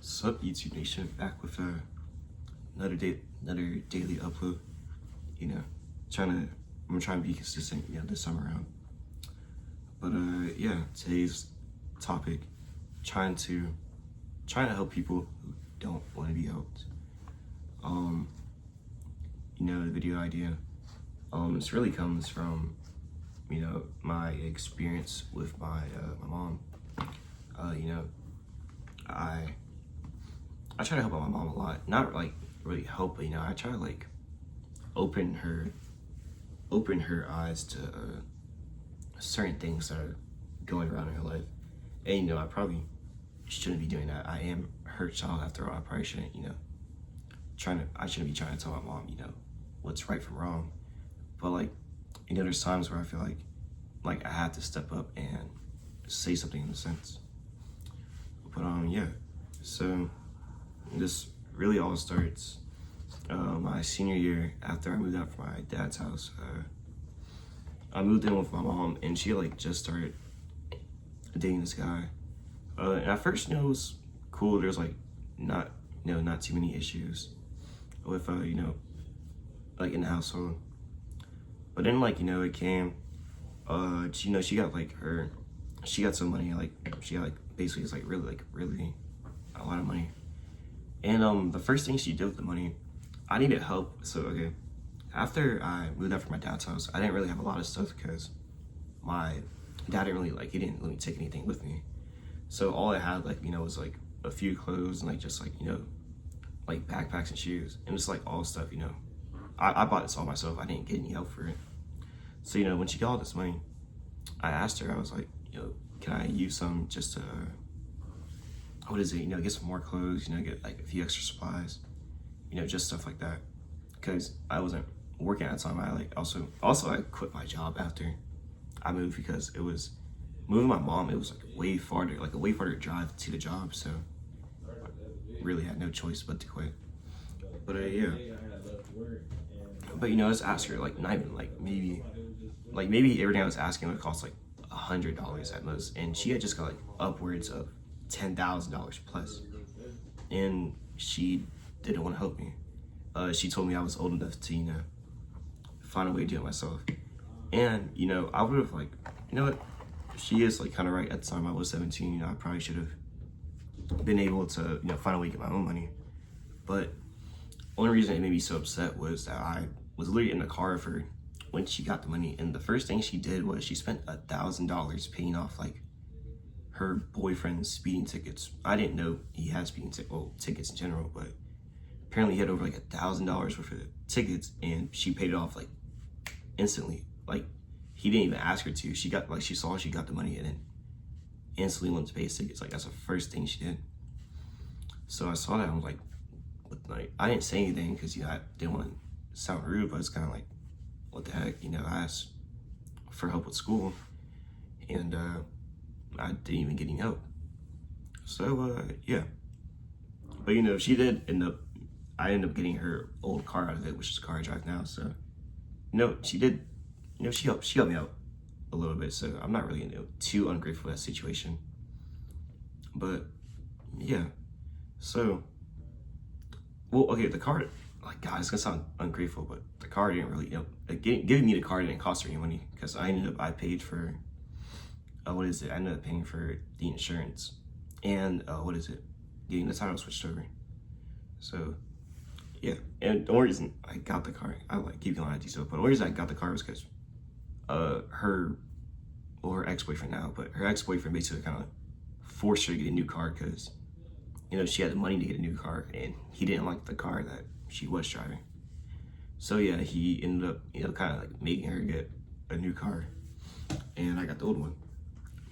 Sup YouTube Nation, back with another daily upload. You know, I'm trying to be consistent. This time around. But yeah, today's topic, trying to help people who don't want to be helped. The video idea, this really comes from my experience with my mom. I try to help out my mom a lot. Not like really help, but I try to like open her eyes to certain things that are going around in her life. And I probably shouldn't be doing that. I am her child after all. I probably shouldn't, I shouldn't be trying to tell my mom, what's right from wrong. But like, there's times where I feel like I have to step up and say something in a sense. But yeah. So this really all starts my senior year after I moved out from my dad's house. I moved in with my mom, and she like just started dating this guy. And at first, it was cool. There's like not too many issues with like in the household. But then it came. She got some money. She got basically it's really a lot of money. And the first thing she did with the money, I needed help. So okay, after I moved out from my dad's house, I didn't really have a lot of stuff because my dad didn't really he didn't let me take anything with me. So all I had was like a few clothes and just like backpacks and shoes and just like all stuff. I bought this all myself. I didn't get any help for it. So when she got all this money, I asked her. I was like, can I use some just to get some more clothes, get like a few extra supplies, just stuff like that. Because I wasn't working at the time. I also I quit my job after I moved because it was moving my mom. It was like a way farther drive to the job. So I really had no choice but to quit. But yeah. But I just asked her not even maybe everything I was asking would cost $100 at most, and she had just got upwards of $10,000 plus, and she didn't want to help me. She told me I was old enough to find a way to do it myself, and I would have she is kind of right. At the time I was 17, I probably should have been able to find a way to get my own money. But only reason it made me so upset was that I was literally in the car with her when she got the money, and the first thing she did was she spent $1,000 paying off her boyfriend's speeding tickets. I didn't know he had tickets in general, but apparently he had over $1,000 worth of tickets, and she paid it off instantly. He didn't even ask her to. She saw she got the money and then instantly went to pay his tickets. That's the first thing she did. So I saw that and I was like, I didn't say anything because I didn't want to sound rude, but it's kind of what the heck, I asked for help with school, and I didn't even get any help. So yeah, but she did I ended up getting her old car out of it, which is the car I drive now. So she did, she helped me out a little bit. So I'm not really too ungrateful for that situation. But yeah, so okay, the car. God, it's gonna sound ungrateful, but the car didn't really, giving me the car didn't cost her any money because I paid for, I ended up paying for the insurance and getting the title switched over. So yeah, and the only reason I got the car, I keep going on detail, but the only reason I got the car was because her ex-boyfriend now, but her ex-boyfriend basically kind of forced her to get a new car because she had the money to get a new car, and he didn't like the car that she was driving. So yeah, he ended up kind of making her get a new car, and I got the old one.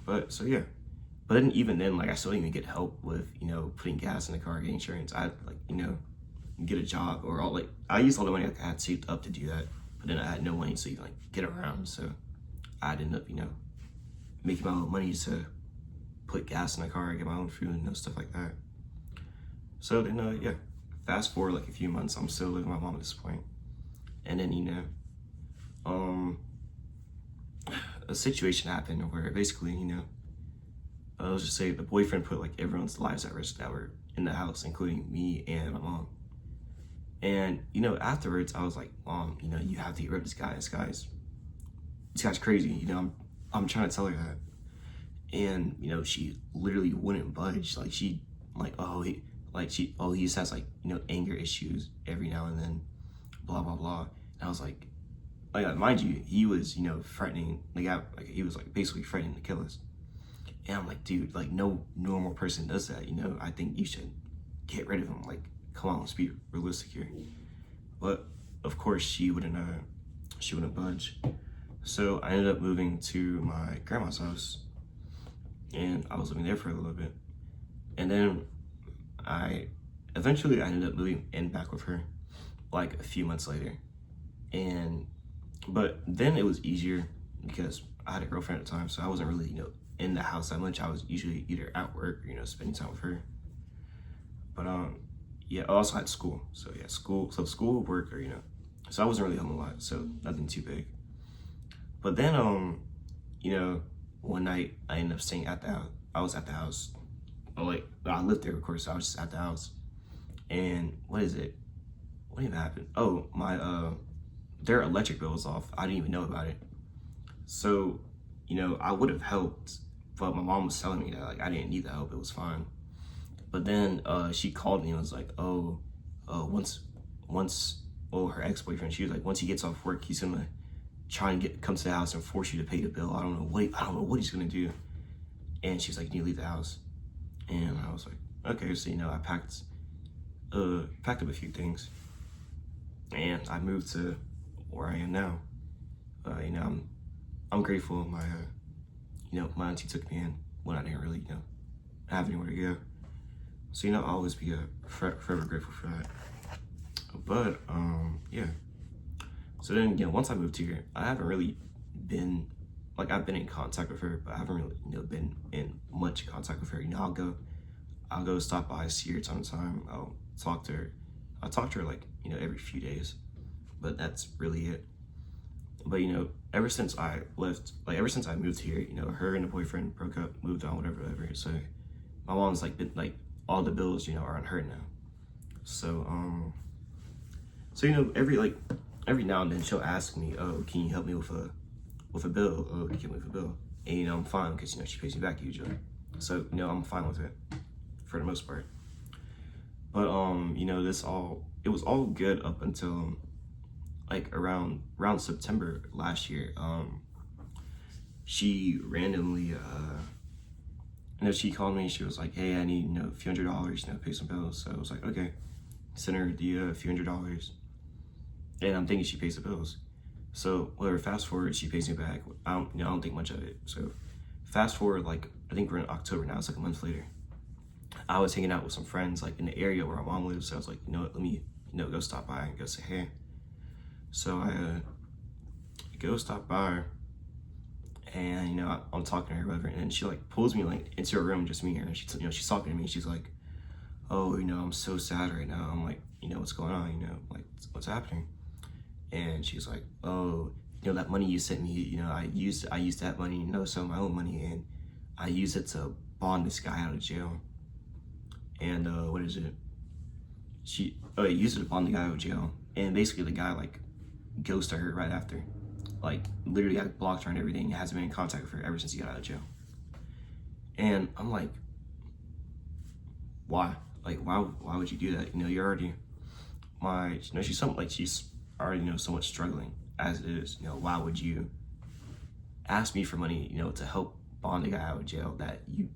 But so yeah, but then even then I still didn't even get help with putting gas in the car, getting insurance. I had get a job, or I used all the money I had saved up to do that, but then I had no money to get around. So I ended up making my own money to put gas in the car, get my own food and stuff like that. So then yeah, fast forward a few months, I'm still living with my mom at this point. And then a situation happened where basically let's just say the boyfriend put like everyone's lives at risk that were in the house, including me and my mom. And you know, afterwards, I was like, Mom, you know, you have to get rid of this guy. This guy's crazy. You know, I'm trying to tell her that, and you know, she literally wouldn't budge. Like he just has like, you know, anger issues every now and then, blah blah blah. And I was like, mind you, he was, you know, threatening the guy. Like he was like basically threatening to kill us. And I'm like, dude, like no normal person does that. You know, I think you should get rid of him. Like, come on, let's be realistic here. But of course, she wouldn't budge. So I ended up moving to my grandma's house, and I was living there for a little bit. And then I ended up moving in back with her, like a few months later. But then it was easier because I had a girlfriend at the time, so I wasn't really, you know, in the house that much. I was usually either at work or, you know, spending time with her. But yeah, I also had school. So yeah, school, work, or, you know, so I wasn't really home a lot, so nothing too big. But then you know, one night I ended up staying at the house. I was at the house. I lived there, of course, so I was just at the house. And what even happened? Oh, my their electric bill was off. I didn't even know about it. So, you know, I would have helped, but my mom was telling me that like I didn't need the help, it was fine. But then she called me and was like, her ex-boyfriend, she was like, once he gets off work, he's gonna try and come to the house and force you to pay the bill. I don't know what he's gonna do. And she's like, you need to leave the house. And I was like, okay. So, you know, I packed up a few things, and I moved to where I am now. You know, I'm grateful my you know, my auntie took me in when I didn't really, you know, have anywhere to go. So, you know, I'll always be forever grateful for that. But yeah. So then, you know, once I moved here, I haven't really been, like, I've been in contact with her, but I haven't really, you know, been in much contact with her. You know, I'll go stop by, see her time to time. I'll talk to her like, you know, every few days, but that's really it. But, you know, ever since I moved here, you know, her and the boyfriend broke up, moved on, whatever. So my mom's like, all the bills, you know, are on her now. So, you know, every now and then she'll ask me, oh, can you help me with a bill? Oh, can you help me with a bill? And, you know, I'm fine because, you know, she pays me back usually. So, you know, I'm fine with it for the most part. But, you know, it was all good up until like around September last year. She randomly, you know, she called me. She was like, hey, I need, you know, a few $100s, you know, pay some bills. So I was like, okay. Send her the few $100s. And I'm thinking she pays the bills. So whatever, fast forward, she pays me back. I don't think much of it. So fast forward, like, I think we're in October now, it's like a month later. I was hanging out with some friends like in the area where my mom lives. So I was like, you know what, let me, you know, go stop by and go say hey. So I go stop by, and, you know, I'm talking to her, whatever, and she like pulls me like into her room, just me and her, and she's talking to me, and she's like, oh, you know, I'm so sad right now. I'm like, you know, what's going on, you know, like, what's happening? And she's like, oh, you know, that money you sent me, you know, I used that money, you know, some of my own money, and I used it to bond this guy out of jail. And what is it? I used it to bond the guy out of jail, and basically the guy like ghosted her right after. Like, literally, I blocked her and everything. Hasn't been in contact with her ever since he got out of jail. And I'm like, why? Like, why would you do that? You know, you're already you know, she's already, you know, so much struggling as it is. You know, why would you ask me for money, you know, to help bond a guy out of jail that you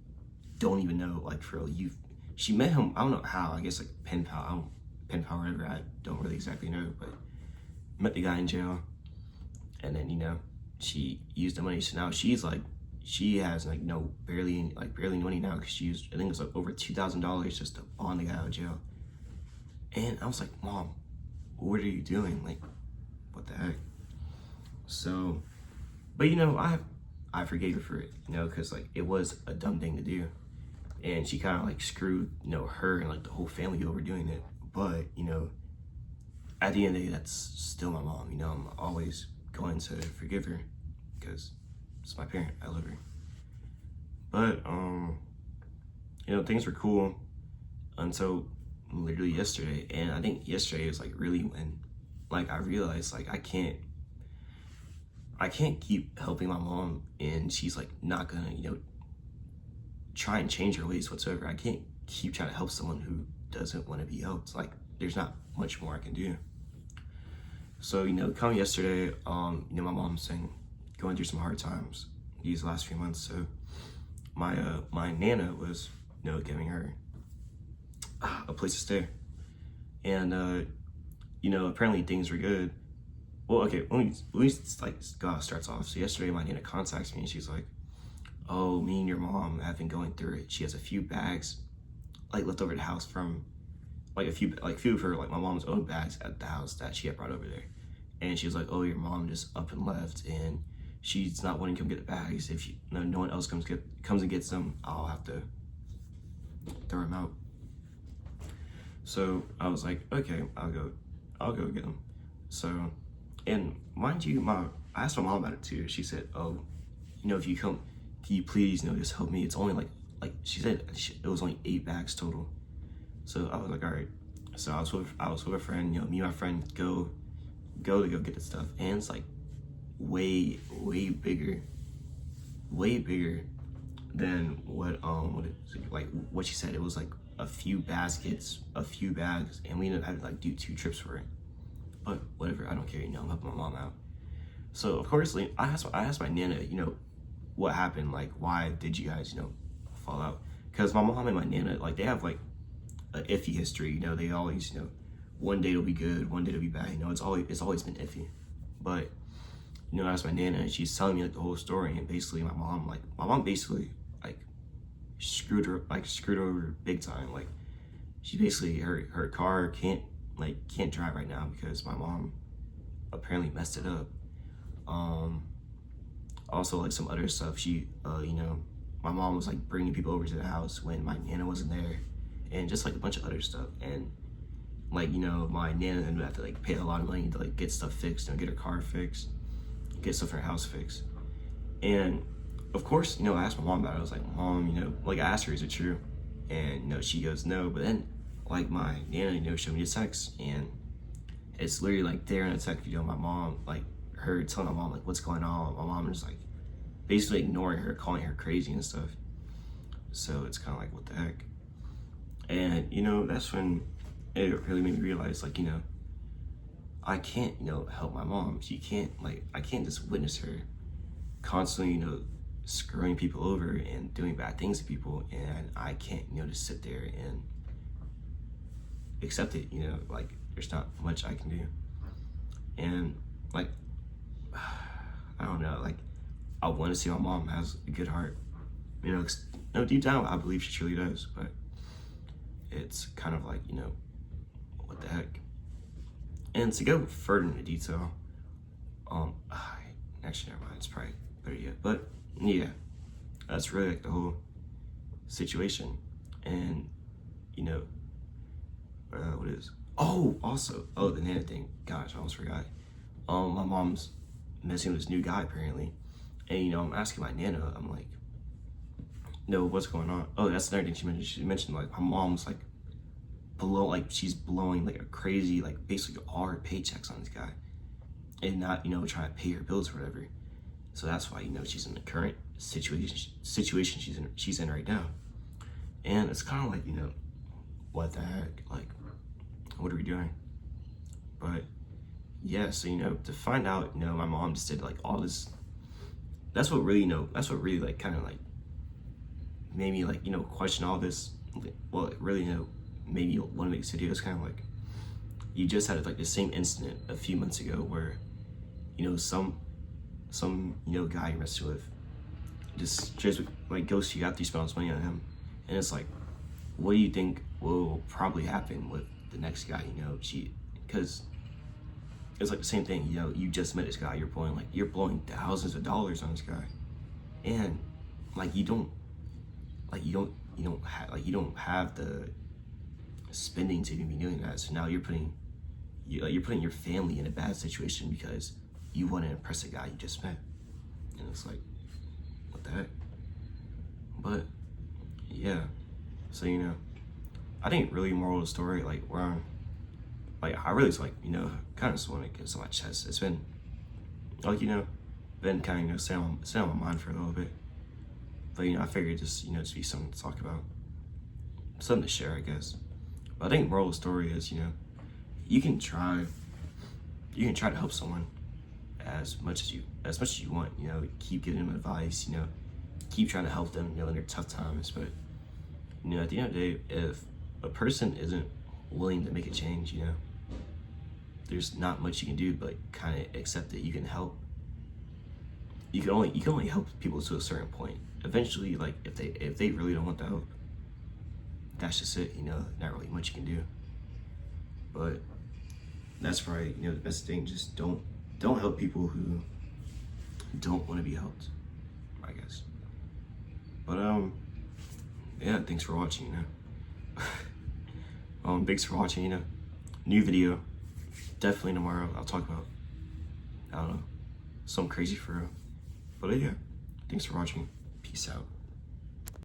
don't even know, like, for real? She met him, I don't know how, I guess like pen pal, whatever, I don't really exactly know, but met the guy in jail, and then, you know, she used the money. So now she has like barely any money now, because she used, I think it was like over $2,000 just to bond the guy out of jail. And I was like, Mom, what are you doing? Like, what the heck? So, but, you know, I forgave her for it, you know, because like it was a dumb thing to do, and she kind of like screwed, you know, her and like the whole family over doing it. But, you know, at the end of the day, that's still my mom. You know, I'm always going to forgive her because it's my parent. I love her. But things were cool until literally yesterday. And I think yesterday is like really when like I realized like I can't keep helping my mom and she's like not gonna, try and change her ways whatsoever. I can't keep trying to help someone who doesn't want to be helped. Like there's not much more I can do. So, coming yesterday, my mom's going through some hard times these last few months. So my Nana was, giving her a place to stay. And, apparently things were good. Well, okay, let me starts off. So yesterday my Nana contacts me and she's like, oh, me and your mom have been going through it. She has a few bags like left over at the house from like a few of her, like my mom's own bags at the house that she had brought over there. And she was like, oh, your mom just up and left and she's not wanting to come get the bags. If no one else comes and gets them, I'll have to throw them out. So I was like, okay, I'll go get them. So, and mind you, I asked my mom about it too. She said, oh, if you come, can you please, just help me? It's only like she said it was only 8 bags total. So I was like, all right. So I was with a friend, me and my friend go to go get the stuff, and it's like way bigger than what she said. It was like a few baskets, a few bags, and we ended up having to like do 2 trips for it. But whatever, I don't care. I'm helping my mom out. So of course, I asked my Nana, what happened? Like, why did you guys, fall out? Because my mom and my Nana, like, they have like an iffy history. They always, one day it'll be good, one day it'll be bad. It's always been iffy. But I asked my Nana, and she's telling me like the whole story. And basically, my mom basically like screwed her over big time. Like, she basically her car can't drive right now because my mom apparently messed it up. Also like some other stuff. She, my mom was like bringing people over to the house when my Nana wasn't there, and just like a bunch of other stuff. And my Nana ended up have to like pay a lot of money to like get stuff fixed, get her car fixed, get stuff in her house fixed. And of course, I asked my mom about it. I was like, Mom, I asked her, is it true? And she goes, no. But then like my Nana, showed me a text, and it's literally like there in a text video. My mom, like her telling my mom like what's going on. My mom is like basically ignoring her, calling her crazy and stuff. So it's kind of like, what the heck? And that's when it really made me realize, like, I can't help my mom. I can't just witness her constantly screwing people over and doing bad things to people, and I can't just sit there and accept it. Like, there's not much I can do. And like, I don't know, like, I want to see my mom has a good heart, deep down I believe she truly does, but it's kind of like, what the heck. And to go further into detail, actually never mind, it's probably better yet, but yeah, that's really like the whole situation. And what is, the Nana thing, gosh, I almost forgot. My mom's messing with this new guy apparently, and I'm asking my Nana, I'm like, no, what's going on? Oh, that's another thing she mentioned. She mentioned like my mom's like she's blowing like a crazy, like basically all her paychecks on this guy, and not trying to pay her bills or whatever. So that's why she's in the current situation she's in right now. And it's kind of like, what the heck, like, what are we doing? But yeah, so to find out, my mom just did like all this. That's what really like kind of like made me like question all this. Well, it really made me want to make this video. It's kind of like, you just had like the same incident a few months ago where some guy you're messing with just like ghosts you after you spend all this money on him. And it's like, what do you think will probably happen with the next guy because it's like the same thing. You just met this guy, you're blowing thousands of dollars on this guy, and like you don't have the spending to even be doing that. So now you're putting your family in a bad situation because you want to impress a guy you just met. And it's like, what the heck? But yeah, so you know, I think really moral of the story, like where I'm, like I really just like, you know, kind of just want to get this on my chest. It's been like, you know, been kind of, you know, sitting on my mind for a little bit. But you know, I figured just, you know, just be something to talk about, something to share, I guess. But I think moral of the story is, you know, you can try to help someone as much as you want. You know, keep giving them advice. You know, keep trying to help them, you know, in their tough times. But you know, at the end of the day, if a person isn't willing to make a change, you know, there's not much you can do but kind of accept that you can help. You can only help people to a certain point. Eventually, like if they really don't want the help, that's just it. You know, not really much you can do. But that's probably, you know, the best thing. Just don't help people who don't want to be helped, I guess. But yeah, thanks for watching. You know, thanks for watching. You know, new video definitely tomorrow. I'll talk about, I don't know, something crazy for real. But yeah, thanks for watching. Peace out.